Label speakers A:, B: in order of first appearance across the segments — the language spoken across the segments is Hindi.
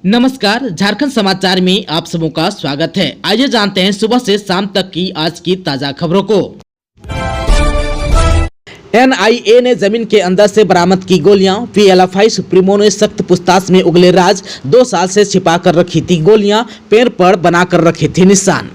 A: नमस्कार, झारखंड समाचार में आप सबों का स्वागत है। आइए जानते हैं सुबह से शाम तक की आज की ताजा खबरों को। NIA ने जमीन के अंदर से बरामद की गोलियां। PLFI सुप्रीमो ने सख्त पूछताछ में उगले राज। 2 साल से छिपा कर रखी थी गोलियां, पैर पर बना कर रखे थे निशान।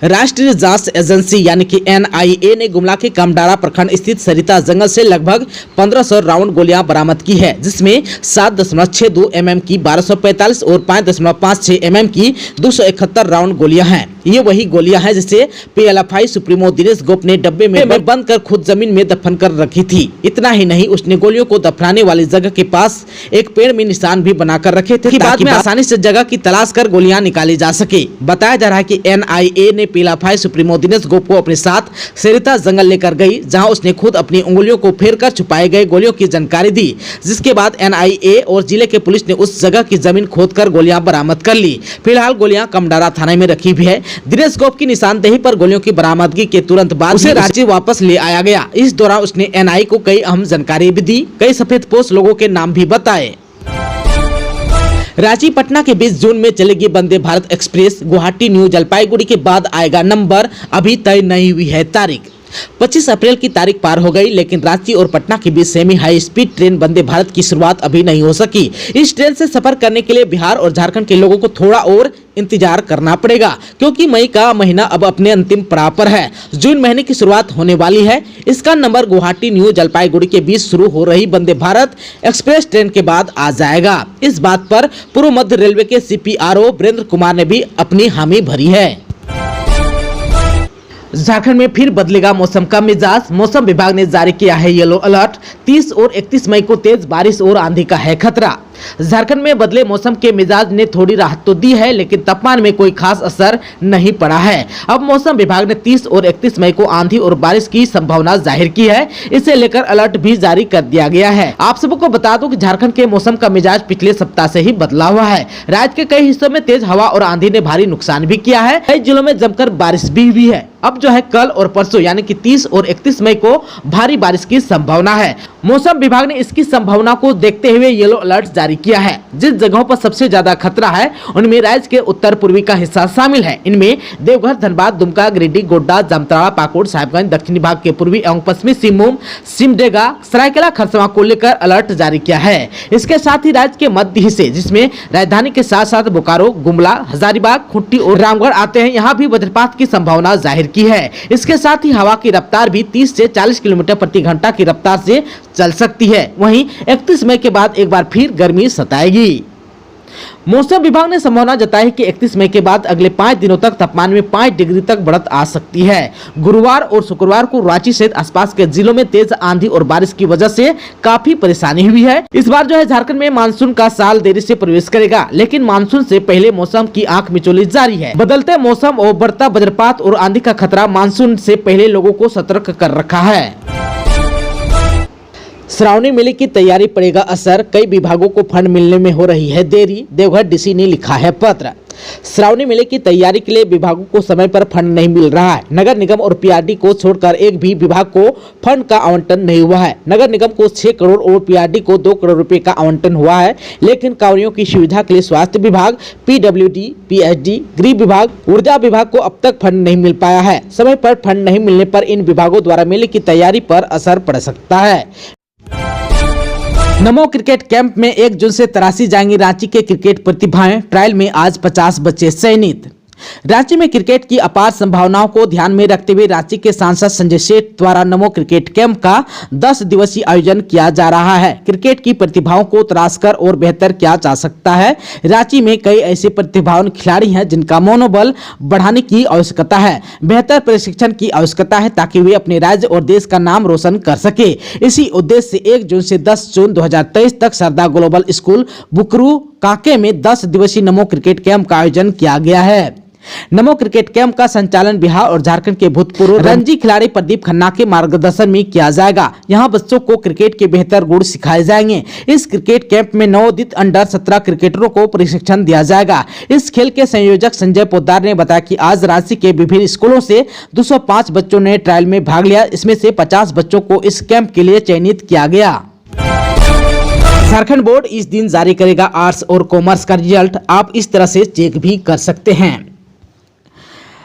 A: राष्ट्रीय जांच एजेंसी यानी कि NIA ने गुमला के कामडारा प्रखंड स्थित सरिता जंगल से लगभग 1500 राउंड गोलियां बरामद की है, जिसमें 7.62 mm की 1245 और 5.56 mm की 271 राउंड गोलियां हैं। ये वही गोलियां हैं जिसे PLFI सुप्रीमो दिनेश गोप ने डब्बे में बंद कर खुद जमीन में दफन कर रखी थी। इतना ही नहीं, उसने गोलियों को दफनाने वाली जगह के पास एक पेड़ में निशान भी बनाकर रखे थे, ताकि आसानी से जगह की तलाश कर गोलियां निकाली जा सके। बताया जा रहा है कि NIA ने PLFI सुप्रीमो दिनेश गोप को अपने साथ सरिता जंगल लेकर गई, जहां उसने खुद अपनी उंगलियों को फेर कर छुपाए गए गोलियों की जानकारी दी, जिसके बाद NIA और जिले के पुलिस ने उस जगह की जमीन खोदकर गोलियां बरामद कर ली। फिलहाल गोलियां कामडारा थाने में रखी भी है। दिनेश गोप की निशानदेही पर गोलियों की बरामदगी के तुरंत बाद उसे राज्य वापस ले आया गया। इस दौरान उसने NIA को कई अहम जानकारी भी दी, कई सफेदपोश लोगों के नाम भी बताए। रांची पटना के बीच जून में चलेगी वंदे भारत एक्सप्रेस। गुवाहाटी न्यू जलपाईगुड़ी के बाद आएगा नंबर, अभी तय नहीं हुई है तारीख। 25 अप्रैल की तारीख पार हो गई, लेकिन रांची और पटना के बीच semi high speed train Vande Bharat की शुरुआत अभी नहीं हो सकी। इस ट्रेन से सफर करने के लिए बिहार और झारखंड के लोगों को थोड़ा और इंतजार करना पड़ेगा, क्योंकि मई का महीना अब अपने अंतिम पड़ाव पर है। जून महीने की शुरुआत होने वाली है। इसका नंबर गुवाहाटी न्यू जलपाईगुड़ी के बीच शुरू हो रही वंदे भारत एक्सप्रेस ट्रेन के बाद आ जाएगा। इस बात पर पूर्व मध्य रेलवे के CPRO वीरेंद्र कुमार ने भी अपनी हामी भरी है। झारखंड में फिर बदलेगा मौसम का मिजाज। मौसम विभाग ने जारी किया है येलो अलर्ट। 30 और 31 मई को तेज बारिश और आंधी का है खतरा। झारखंड में बदले मौसम के मिजाज ने थोड़ी राहत तो दी है, लेकिन तापमान में कोई खास असर नहीं पड़ा है। अब मौसम विभाग ने 30 और 31 मई को आंधी और बारिश की संभावना जाहिर की है। इसे लेकर अलर्ट भी जारी कर दिया गया है। आप सबको बता दूं कि झारखंड के मौसम का मिजाज पिछले सप्ताह से ही बदला हुआ है। राज्य के कई हिस्सों में तेज हवा और आंधी ने भारी नुकसान भी किया है। कई जिलों में जमकर बारिश भी हुई है। अब जो है कल और परसों यानी कि 30 और 31 मई को भारी बारिश की संभावना है। मौसम विभाग ने इसकी संभावना को देखते हुए येलो अलर्ट जारी किया है। जिस जगहों पर सबसे ज्यादा खतरा है उनमें राज्य के उत्तर पूर्वी का हिस्सा शामिल है। इनमें देवघर, धनबाद, दुमका, गिरिडीह, गोड्डा, जामताड़ा, पाकुड़, साहिबगंज, दक्षिणी भाग के पूर्वी एवं पश्चिमी सिंहभूम, सिमडेगा, सरायकेला, खरसावां को लेकर अलर्ट जारी किया है। इसके साथ ही राज्य के मध्य हिस्से, जिसमें राजधानी के साथ साथ बोकारो, गुमला, हजारीबाग, खूंटी और रामगढ़ आते हैं, यहाँ भी वज्रपात की संभावना जाहिर की है। इसके साथ ही हवा की रफ्तार भी 30 से 40 किलोमीटर प्रति घंटा की रफ्तार से चल सकती है। वहीं 31 मई के बाद एक बार फिर गर्मी सताएगी। मौसम विभाग ने संभावना जताई कि 31 मई के बाद अगले 5 दिनों तक तापमान में 5 डिग्री तक बढ़त आ सकती है। गुरुवार और शुक्रवार को रांची सहित आसपास के जिलों में तेज आंधी और बारिश की वजह से काफी परेशानी हुई है। इस बार जो है झारखंड में मानसून का साल देरी से प्रवेश करेगा, लेकिन मानसून से पहले मौसम की आंख मिचौली जारी है। बदलते मौसम और बढ़ता वज्रपात और आंधी का खतरा मानसून से पहले लोगों को सतर्क कर रखा है। श्रावणी मेले की तैयारी पड़ेगा असर। कई विभागों को फंड मिलने में हो रही है देरी। देवघर DC ने लिखा है पत्र। श्रावणी मेले की तैयारी के लिए विभागों को समय पर फंड नहीं मिल रहा है। नगर निगम और PRD को छोड़कर एक भी विभाग को फंड का आवंटन नहीं हुआ है। नगर निगम को 6 करोड़ और PRD को 2 करोड़ रुपए का आवंटन हुआ है, लेकिन कांवड़ियों की सुविधा के लिए स्वास्थ्य विभाग, PWD, PSD, गृह विभाग, ऊर्जा विभाग को अब तक फंड नहीं मिल पाया है। समय पर फंड नहीं मिलने पर इन विभागों द्वारा मेले की तैयारी पर असर पड़ सकता है। नमो क्रिकेट कैंप में 1 जून से तराशी जाएंगी रांची के क्रिकेट प्रतिभाएं। ट्रायल में आज 50 बच्चे चयनित। रांची में क्रिकेट की अपार संभावनाओं को ध्यान में रखते हुए रांची के सांसद संजय सेठ द्वारा नमो क्रिकेट कैंप का 10 दिवसीय आयोजन किया जा रहा है। क्रिकेट की प्रतिभाओं को तराशकर और बेहतर किया जा सकता है। रांची में कई ऐसे प्रतिभावान खिलाड़ी हैं जिनका मनोबल बढ़ाने की आवश्यकता है। बेहतर प्रशिक्षण की आवश्यकता है ताकि वे अपने राज्य और देश का नाम रोशन कर सके। इसी उद्देश्य से 1 जून से 10 जून 2023 तक सरदार ग्लोबल स्कूल बुकरू काके में 10 दिवसीय नमो क्रिकेट कैंप का आयोजन किया गया है। नमो क्रिकेट कैंप का संचालन बिहार और झारखंड के भूतपूर्व रणजी खिलाड़ी प्रदीप खन्ना के मार्गदर्शन में किया जाएगा। यहां बच्चों को क्रिकेट के बेहतर गुण सिखाए जाएंगे। इस क्रिकेट कैंप में नवोदित अंडर 17 क्रिकेटरों को प्रशिक्षण दिया जाएगा। इस खेल के संयोजक संजय पोद्दार ने बताया कि आज रांची के विभिन्न स्कूलों से 205 बच्चों ने ट्रायल में भाग लिया। इसमें से 50 बच्चों को इस कैंप के लिए चयनित किया गया। झारखंड बोर्ड इस दिन जारी करेगा आर्ट्स और कॉमर्स का रिजल्ट। आप इस तरह से चेक भी कर सकते हैं।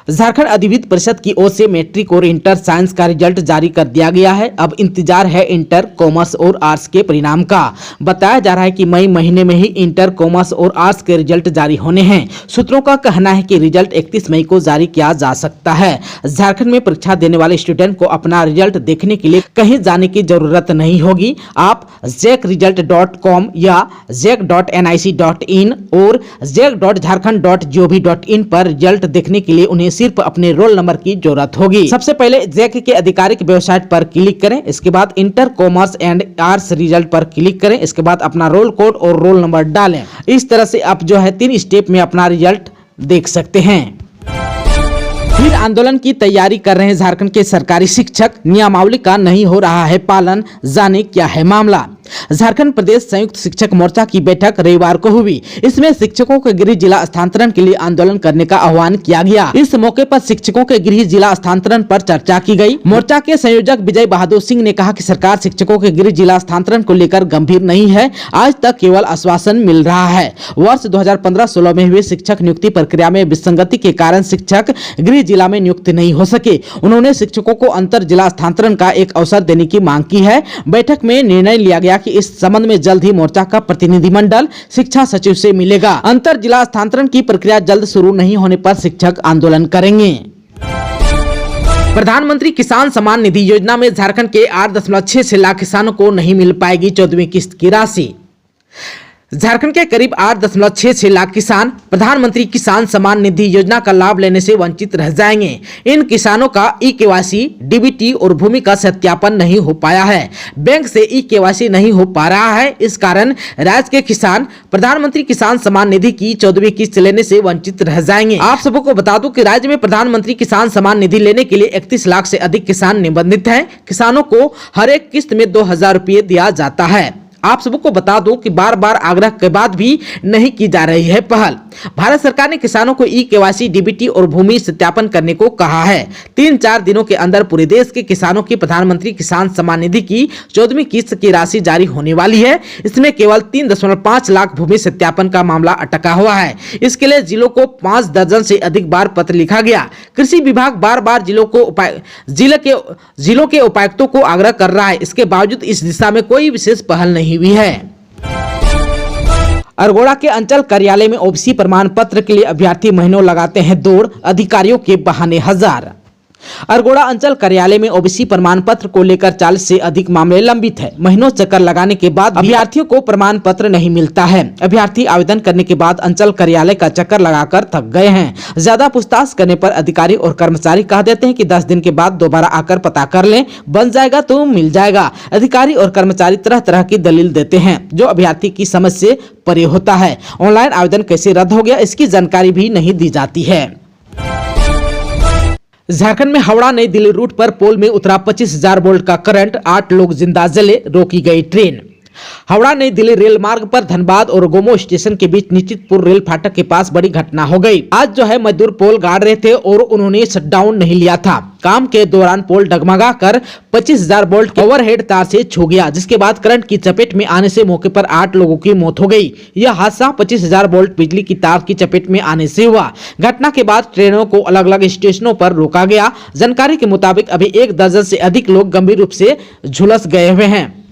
A: झारखंड अधिविद्य परिषद की ओर से मैट्रिक और इंटर साइंस का रिजल्ट जारी कर दिया गया है। अब इंतजार है इंटर, कॉमर्स और आर्ट्स के परिणाम का। बताया जा रहा है कि मई महीने में ही इंटर, कॉमर्स और आर्ट्स के रिजल्ट जारी होने हैं। सूत्रों का कहना है कि रिजल्ट 31 मई को जारी किया जा सकता है। झारखंड में परीक्षा देने वाले स्टूडेंट को अपना रिजल्ट देखने के लिए कहीं जाने की जरूरत नहीं होगी। आप jekresult.com या jek.nic.in और jek.jharkhand.gov.in पर रिजल्ट देखने के लिए उन्हें सिर्फ अपने रोल नंबर की जरूरत होगी। सबसे पहले जैक के आधिकारिक वेबसाइट पर क्लिक करें। इसके बाद inter, commerce and arts result पर क्लिक करें। इसके बाद अपना रोल कोड और रोल नंबर डालें। इस तरह से आप जो है 3 स्टेप में अपना रिजल्ट देख सकते हैं। फिर आंदोलन की तैयारी कर रहे हैं झारखंड के सरकारी शिक्षक। नियमावली का नहीं हो रहा है पालन, जाने क्या है मामला। झारखंड प्रदेश संयुक्त शिक्षक मोर्चा की बैठक रविवार को हुई। इसमें शिक्षकों के गृह जिला स्थानांतरण के लिए आंदोलन करने का आह्वान किया गया। इस मौके पर शिक्षकों के गृह जिला स्थानांतरण पर चर्चा की गई। मोर्चा के संयोजक विजय बहादुर सिंह ने कहा कि सरकार शिक्षकों के गृह जिला स्थानांतरण को लेकर गंभीर नहीं है। आज तक केवल आश्वासन मिल रहा है। वर्ष 2015-16 में हुए शिक्षक नियुक्ति प्रक्रिया में विसंगति के कारण शिक्षक गृह जिला में नियुक्त नहीं हो सके। उन्होंने शिक्षकों को अंतर जिला स्थानांतरण का एक अवसर देने की मांग की है। बैठक में निर्णय लिया गया कि इस संबंध में जल्द ही मोर्चा का प्रतिनिधिमंडल शिक्षा सचिव से मिलेगा। अंतर जिला स्थानांतरण की प्रक्रिया जल्द शुरू नहीं होने पर शिक्षक आंदोलन करेंगे। प्रधानमंत्री किसान सम्मान निधि योजना में झारखंड के 8.6 लाख किसानों को नहीं मिल पाएगी 14वीं किस्त की राशि। झारखंड के करीब 8.66 लाख किसान प्रधानमंत्री किसान सम्मान निधि योजना का लाभ लेने से वंचित रह जाएंगे। इन किसानों का ई-केवाईसी, डीबीटी और भूमि का सत्यापन नहीं हो पाया है। बैंक से ई-केवाईसी नहीं हो पा रहा है। इस कारण राज्य के किसान प्रधानमंत्री किसान सम्मान निधि की 14वीं किस्त लेने से वंचित रह जाएंगे। आप सबको बता दूं कि राज्य में प्रधानमंत्री किसान सम्मान निधि लेने के लिए 31 लाख से अधिक किसान निबंधित हैं। किसानों को हर एक किस्त में 2,000 रुपये दिया जाता है। आप सबको बता दो कि बार बार आग्रह के बाद भी नहीं की जा रही है पहल। भारत सरकार ने किसानों को ई-केवाईसी, डीबीटी और भूमि सत्यापन करने को कहा है। 3-4 दिनों के अंदर पूरे देश के किसानों की प्रधानमंत्री किसान सम्मान निधि की 14वीं किस्त की राशि जारी होने वाली है। इसमें केवल 3.5 लाख भूमि सत्यापन का मामला अटका हुआ है। इसके लिए जिलों को 5 दर्जन से अधिक बार पत्र लिखा गया। कृषि विभाग बार बार जिलों के उपायुक्तों को आग्रह कर रहा है। इसके बावजूद इस दिशा में कोई विशेष पहल नहीं हुई है। अरगोड़ा के अंचल कार्यालय में ओबीसी प्रमाण पत्र के लिए अभ्यर्थी महीनों लगाते हैं दौड़, अधिकारियों के बहाने हजार। अरगोड़ा अंचल कार्यालय में ओबीसी प्रमाण पत्र को लेकर 40 से अधिक मामले लंबित है। महीनों चक्कर लगाने के बाद अभ्यर्थियों को प्रमाण पत्र नहीं मिलता है। अभ्यर्थी आवेदन करने के बाद अंचल कार्यालय का चक्कर लगाकर थक गए हैं। ज्यादा पूछताछ करने पर अधिकारी और कर्मचारी कह देते हैं कि 10 दिन के बाद दोबारा आकर पता कर लें, बन जाएगा तो मिल जाएगा। अधिकारी और कर्मचारी तरह तरह की दलील देते हैं जो अभ्यर्थी की समझ से परे होता है। ऑनलाइन आवेदन कैसे रद्द हो गया इसकी जानकारी भी नहीं दी जाती है। झारखंड में हावड़ा नई दिल्ली रूट पर पोल में उतरा 25,000 वोल्ट का करंट, 8 लोग जिंदा जले, रोकी गई ट्रेन। हावड़ा नई दिल्ली रेल मार्ग पर धनबाद और गोमो स्टेशन के बीच निश्चितपुर रेल फाटक के पास बड़ी घटना हो गई। आज जो है मजदूर पोल गाड़ रहे थे और उन्होंने शटडाउन नहीं लिया था। काम के दौरान पोल डगमगा कर 25,000 वोल्ट ओवरहेड तार से छू गया, जिसके बाद करंट की चपेट में आने से मौके पर 8 लोगों की मौत हो गई। यह हादसा 25,000 वोल्ट बिजली की तार की चपेट में आने से हुआ। घटना के बाद ट्रेनों को अलग अलग स्टेशनों पर रोका गया। जानकारी के मुताबिक अभी 1 दर्जन से अधिक लोग गंभीर रूप से झुलस गए हुए हैं।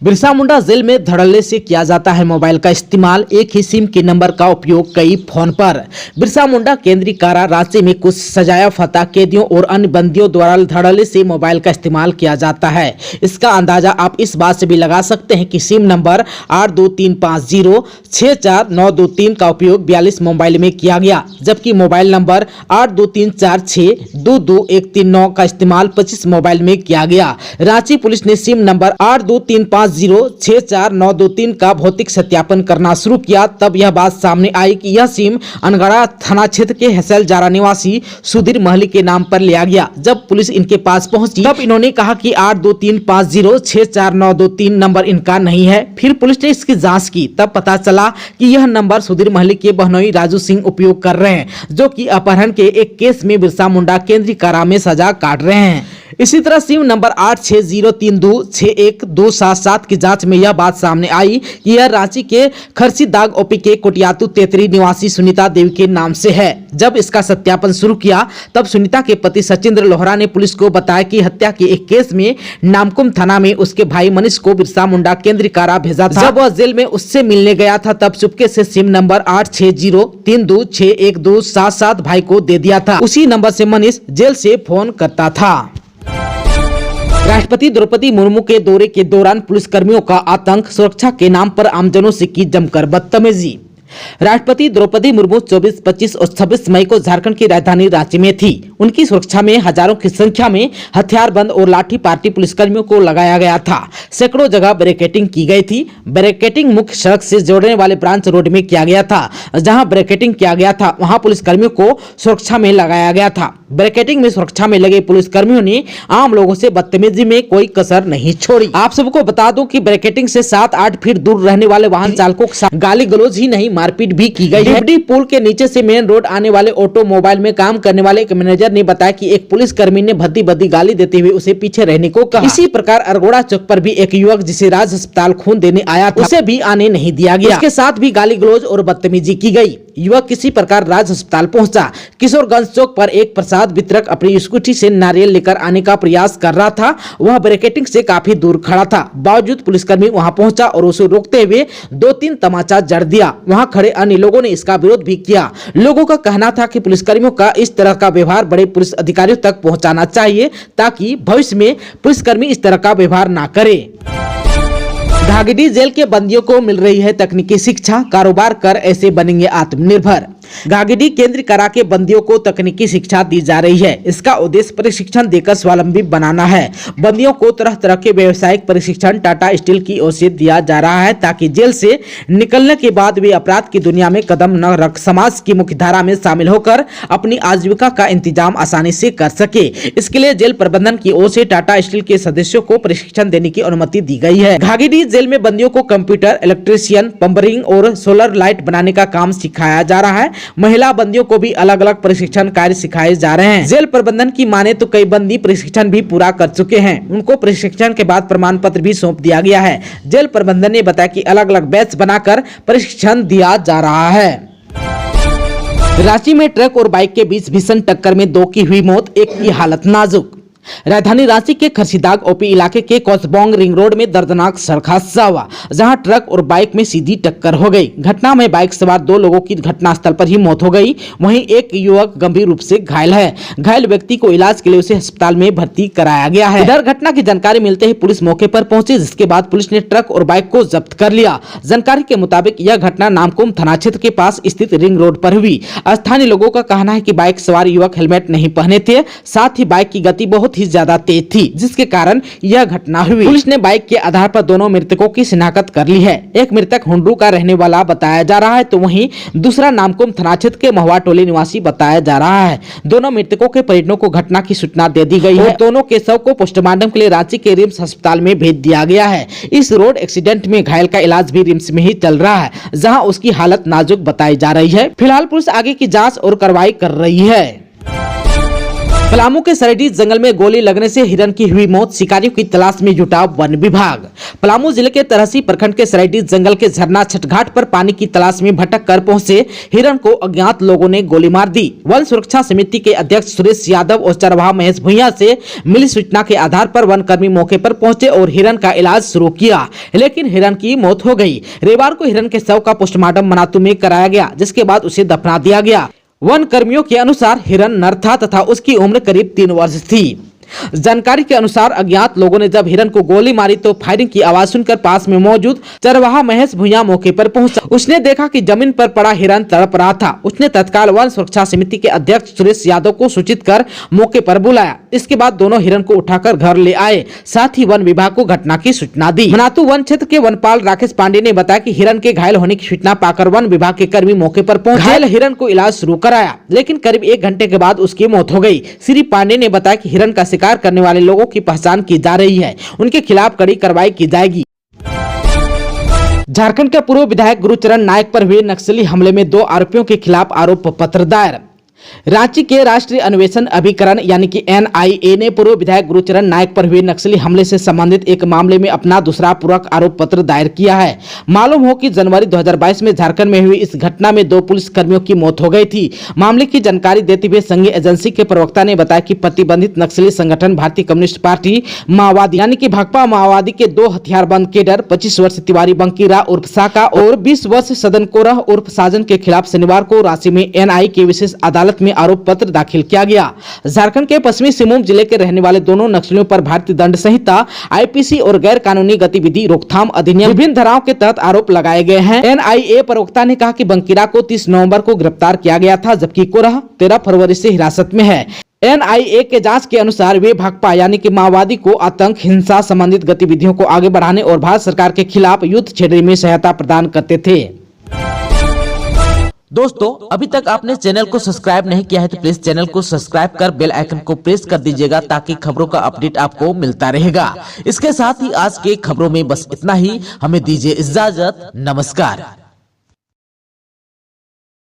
A: बिरसा मुंडा जेल में धड़ल्ले से किया जाता है मोबाइल का इस्तेमाल, एक ही सिम के नंबर का उपयोग कई फोन पर। बिरसा मुंडा केंद्रीय कारा रांची में कुछ सजाया फता कैदियों और अन्य बंदियों द्वारा धड़ल्ले से मोबाइल का इस्तेमाल किया जाता है। इसका अंदाजा आप इस बात से भी लगा सकते हैं कि सिम नंबर 8235064923 का उपयोग 42 मोबाइल में किया गया, जबकि मोबाइल नंबर 8234622139 का इस्तेमाल 25 मोबाइल में किया गया। रांची पुलिस ने सिम नंबर 8235064923 का भौतिक सत्यापन करना शुरू किया। तब यह बात सामने आई कि यह सिम अनगढ़ा थाना क्षेत्र के हसल जारा निवासी सुधीर महली के नाम पर लिया गया। जब पुलिस इनके पास पहुंची तब इन्होंने कहा कि 8235064923 नंबर इनका नहीं है। फिर पुलिस ने इसकी जांच की, तब पता चला कि यह नंबर सुधीर महली के बहनोई राजू सिंह उपयोग कर रहे हैं, जो कि अपहरण के एक केस में बिरसा मुंडा केंद्रीय कारा में सजा काट रहे हैं। इसी तरह सिम नंबर 8603261277 की जांच में यह बात सामने आई कि यह रांची के खरसीदाग ओपी के कोटियातू तेतरी निवासी सुनीता देवी के नाम से है। जब इसका सत्यापन शुरू किया तब सुनीता के पति सचिंद्र लोहरा ने पुलिस को बताया कि हत्या के एक केस में नामकुम थाना में उसके भाई मनीष को बिरसा मुंडा केंद्रीय कारा भेजा था। जब वह जेल में उससे मिलने गया था तब चुपके से सिम नंबर 8603261277 भाई को दे दिया था। उसी नंबर से मनीष जेल से फोन करता था। राष्ट्रपति द्रौपदी मुर्मू के दौरे के दौरान पुलिसकर्मियों का आतंक, सुरक्षा के नाम पर आमजनों से की जमकर बदतमीजी। राष्ट्रपति द्रौपदी मुर्मू 24, 25 और 26 मई को झारखंड की राजधानी रांची में थी। उनकी सुरक्षा में हजारों की संख्या में हथियारबंद और लाठी पार्टी पुलिसकर्मियों को लगाया गया था। सैकड़ों जगह बैरिकेडिंग की गई थी। बैरिकेडिंग मुख्य सड़क से जोड़ने वाले ब्रांच रोड में किया गया था। जहां बैरिकेडिंग किया गया था वहां पुलिसकर्मियों को सुरक्षा में लगाया गया था। बैरिकेडिंग में सुरक्षा में लगे पुलिसकर्मियों ने आम लोगों से बदतमीजी में कोई कसर नहीं छोड़ी। आप सबको बता दूं कि बैरिकेडिंग से 7-8 फीट दूर रहने वाले वाहन चालकों के साथ गाली गलौज ही नहीं मारपीट भी की गई है। डिप्टी पुल के नीचे से मेन रोड आने वाले ऑटोमोबाइल में काम करने वाले एक मैनेजर ने बताया कि एक पुलिसकर्मी ने भद्दी भद्दी गाली देते हुए उसे पीछे रहने को कहा। इसी प्रकार अरगोड़ा चौक पर भी एक युवक जिसे राज अस्पताल खून देने आया था उसे भी आने नहीं दिया गया। उसके साथ भी गाली गलौज और बदतमीजी की गई। युवक किसी प्रकार राज अस्पताल पहुंचा। किशोरगंज चौक पर एक प्रसाद वितरक अपनी स्कूटी से नारियल लेकर आने का प्रयास कर रहा था। वह बैरिकेडिंग से काफी दूर खड़ा था। बावजूद पुलिसकर्मी वहां पहुंचा और उसे रोकते हुए 2-3 तमाचा जड़ दिया। वहां खड़े अन्य लोगों ने इसका विरोध भी किया। लोगों का कहना था कि पुलिसकर्मियों का इस तरह का व्यवहार बड़े पुलिस अधिकारियों तक पहुंचाना चाहिए ताकि भविष्य में पुलिसकर्मी इस तरह का व्यवहार ना करे। घाघडी जेल के बंदियों को मिल रही है तकनीकी शिक्षा, कारोबार कर ऐसे बनेंगे आत्मनिर्भर। घाघडी केंद्रीय कारा के बंदियों को तकनीकी शिक्षा दी जा रही है। इसका उद्देश्य प्रशिक्षण देकर स्वावलंबी बनाना है। बंदियों को तरह तरह के व्यावसायिक प्रशिक्षण टाटा स्टील की ओर से दिया जा रहा है ताकि जेल से निकलने के बाद वे अपराध की दुनिया में कदम न रख समाज की मुख्य धारा में शामिल होकर अपनी आजीविका का इंतजाम आसानी से कर सके। इसके लिए जेल प्रबंधन की ओर से टाटा स्टील के सदस्यों को प्रशिक्षण देने की अनुमति दी गई है। घाघडी जेल में बंदियों को कंप्यूटर, इलेक्ट्रीशियन, प्लम्बरिंग और सोलर लाइट बनाने का काम सिखाया जा रहा है। महिला बंदियों को भी अलग अलग प्रशिक्षण कार्य सिखाए जा रहे हैं। जेल प्रबंधन की माने तो कई बंदी प्रशिक्षण भी पूरा कर चुके हैं। उनको प्रशिक्षण के बाद प्रमाण पत्र भी सौंप दिया गया है। जेल प्रबंधन ने बताया कि अलग अलग बैच बनाकर प्रशिक्षण दिया जा रहा है। रांची में ट्रक और बाइक के बीच भीषण टक्कर में 2 की हुई मौत, एक की हालत नाजुक। राजधानी रांची के खरसीदाग ओपी इलाके के कौसबोंग रिंग रोड में दर्दनाक सड़क हादसा हुआ जहां ट्रक और बाइक में सीधी टक्कर हो गई। घटना में बाइक सवार 2 लोगों की घटनास्थल पर ही मौत हो गई। वहीं एक युवक गंभीर रूप से घायल है। घायल व्यक्ति को इलाज के लिए उसे अस्पताल में भर्ती कराया गया है। इधर घटना की जानकारी मिलते ही पुलिस मौके पर पहुंची, जिसके बाद पुलिस ने ट्रक और बाइक को जब्त कर लिया। जानकारी के मुताबिक यह घटना नामकुम थाना क्षेत्र के पास स्थित रिंग रोड पर हुई। स्थानीय लोगों का कहना है कि बाइक सवार युवक हेलमेट नहीं पहने थे, साथ ही बाइक की गति बहुत ही ज्यादा तेज थी, जिसके कारण यह घटना हुई। पुलिस ने बाइक के आधार पर दोनों मृतकों की शिनाख्त कर ली है। एक मृतक हुंडरू का रहने वाला बताया जा रहा है तो वहीं दूसरा नामकुम थाना क्षेत्र के महुआ टोली निवासी बताया जा रहा है। दोनों मृतकों के परिजनों को घटना की सूचना दे दी गई है। दोनों के शव को पोस्टमार्टम के लिए रांची के रिम्स अस्पताल में भेज दिया गया है। इस रोड एक्सीडेंट में घायल का इलाज भी रिम्स में ही चल रहा है, जहाँ उसकी हालत नाजुक बताई जा रही है। फिलहाल पुलिस आगे की जाँच और कार्रवाई कर रही है। पलामू के सरेडी जंगल में गोली लगने से हिरन की हुई मौत, शिकारियों की तलाश में जुटा वन विभाग। पलामू जिले के तरहसी प्रखंड के सरेडी जंगल के झरना छठघाट पर पानी की तलाश में भटक कर पहुंचे हिरन को अज्ञात लोगों ने गोली मार दी। वन सुरक्षा समिति के अध्यक्ष सुरेश यादव और चरवाहा महेश भुइयां से मिली सूचना के आधार पर वन कर्मी मौके पर पहुंचे और हिरन का इलाज शुरू किया, लेकिन हिरन की मौत हो गई। रविवार को हिरन के शव का पोस्टमार्टम मनातू में कराया गया, जिसके बाद उसे दफना दिया गया। वन कर्मियों के अनुसार हिरन नर था तथा उसकी उम्र करीब 3 वर्ष थी। जानकारी के अनुसार अज्ञात लोगों ने जब हिरन को गोली मारी तो फायरिंग की आवाज सुनकर पास में मौजूद चरवाहा महेश भुइयां मौके पर पहुंचा। उसने देखा कि जमीन पर पड़ा हिरन तड़प रहा था। उसने तत्काल वन सुरक्षा समिति के अध्यक्ष सुरेश यादव को सूचित कर मौके पर बुलाया। इसके बाद दोनों हिरन को उठाकर घर ले आए, साथ ही वन विभाग को घटना की सूचना दी। मनातू वन क्षेत्र के वनपाल राकेश पांडे ने बताया कि हिरन के घायल होने की सूचना पाकर वन विभाग के कर्मी मौके पर पहुंचे। घायल हिरन को इलाज शुरू कराया, लेकिन करीब 1 घंटे के बाद उसकी मौत हो गई। श्री पांडे ने बताया कि हिरन का शिकार करने वाले लोगों की पहचान की जा रही है, उनके खिलाफ कड़ी कार्रवाई की जाएगी। झारखंड के पूर्व विधायक गुरुचरण नायक पर हुए नक्सली हमले में 2 आरोपियों के खिलाफ आरोप पत्र दायर। रांची के राष्ट्रीय अन्वेषण अभिकरण यानी कि एनआईए ने पूर्व विधायक गुरुचरण नायक पर हुए नक्सली हमले से संबंधित एक मामले में अपना दूसरा पूरक आरोप पत्र दायर किया है। मालूम हो कि जनवरी 2022 में झारखंड में हुई इस घटना में 2 पुलिस कर्मियों की मौत हो गई थी। मामले की जानकारी देते हुए संघीय एजेंसी के प्रवक्ता ने बताया कि प्रतिबंधित नक्सली संगठन भारतीय कम्युनिस्ट पार्टी माओवादी यानी कि भाकपा माओवादी के 2 हथियारबंद केडर 25 वर्ष तिवारी बंकीरा उर्फ साका और 20 वर्ष सदन कोरह उर्फ साजन के खिलाफ शनिवार को रांची में एनआईए की विशेष अदालत में आरोप पत्र दाखिल किया गया। झारखंड के पश्चिमी सिंहभूम जिले के रहने वाले दोनों नक्सलियों पर भारतीय दंड संहिता आईपीसी और गैर कानूनी गतिविधि रोकथाम अधिनियम विभिन्न धाराओं के तहत आरोप लगाए गए हैं। एनआईए प्रवक्ता ने कहा कि बंकीरा को 30 नवंबर को गिरफ्तार किया गया था, जबकि कोरह 13 फरवरी से हिरासत में है। एनआईए के जांच के अनुसार वे भाकपा यानी कि माओवादी को आतंक हिंसा संबंधित गतिविधियों को आगे बढ़ाने और भारत सरकार के खिलाफ युद्ध छेड़ने में सहायता प्रदान करते थे। दोस्तों, अभी तक आपने चैनल को सब्सक्राइब नहीं किया है तो प्लीज चैनल को सब्सक्राइब कर बेल आइकन को प्रेस कर दीजिएगा ताकि खबरों का अपडेट आपको मिलता रहेगा। इसके साथ ही आज के खबरों में बस इतना ही। हमें दीजिए इजाजत। नमस्कार।